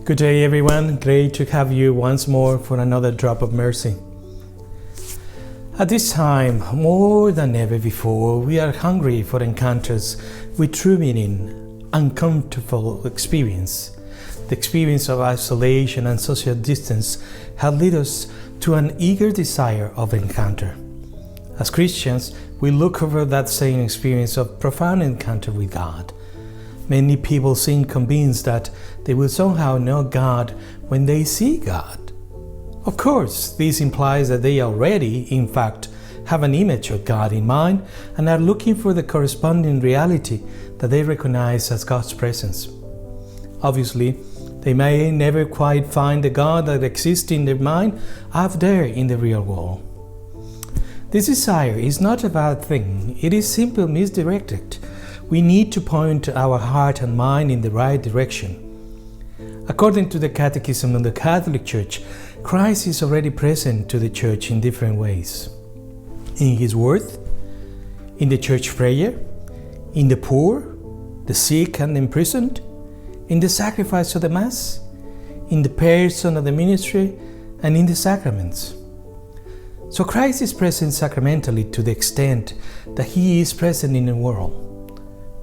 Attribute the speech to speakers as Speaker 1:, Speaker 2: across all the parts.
Speaker 1: Good day, everyone. Great to have you once more for another drop of mercy. At this time, more than ever before, we are hungry for encounters with true meaning, uncomfortable experience. The experience of isolation and social distance has led us to an eager desire of encounter. As Christians, we look over that same experience of profound encounter with God. Many people seem convinced that they will somehow know God when they see God. Of course, this implies that they already, in fact, have an image of God in mind and are looking for the corresponding reality that they recognize as God's presence. Obviously, they may never quite find the God that exists in their mind out there in the real world. This desire is not a bad thing, it is simply misdirected. We need to point our heart and mind in the right direction. According to the Catechism of the Catholic Church, Christ is already present to the Church in different ways. In His Word, in the Church prayer, in the poor, the sick and imprisoned, in the sacrifice of the Mass, in the person of the ministry, and in the sacraments. So Christ is present sacramentally to the extent that He is present in the world.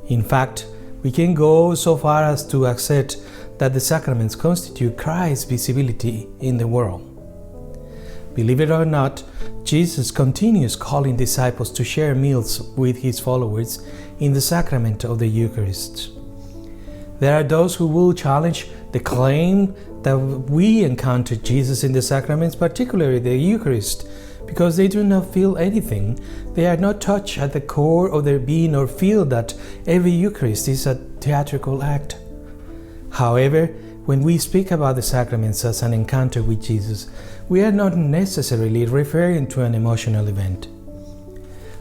Speaker 1: In fact, we can go so far as to accept that the sacraments constitute Christ's visibility in the world. Believe it or not, Jesus continues calling disciples to share meals with His followers in the sacrament of the Eucharist. There are those who will challenge the claim that we encounter Jesus in the sacraments, particularly the Eucharist, because they do not feel anything. They are not touched at the core of their being or feel that every Eucharist is a theatrical act. However, when we speak about the sacraments as an encounter with Jesus, we are not necessarily referring to an emotional event.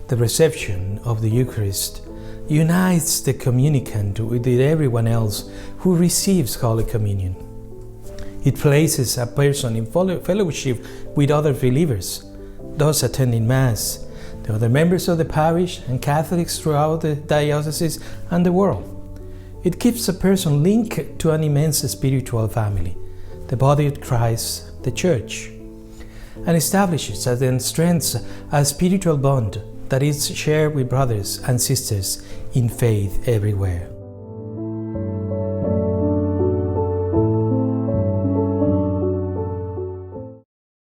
Speaker 1: The reception of the Eucharist unites the communicant with everyone else who receives Holy Communion. It places a person in fellowship with other believers, those attending Mass, the other members of the parish, and Catholics throughout the diocese and the world. It keeps a person linked to an immense spiritual family, the body of Christ, the Church, and establishes and strengthens a spiritual bond that is shared with brothers and sisters in faith everywhere.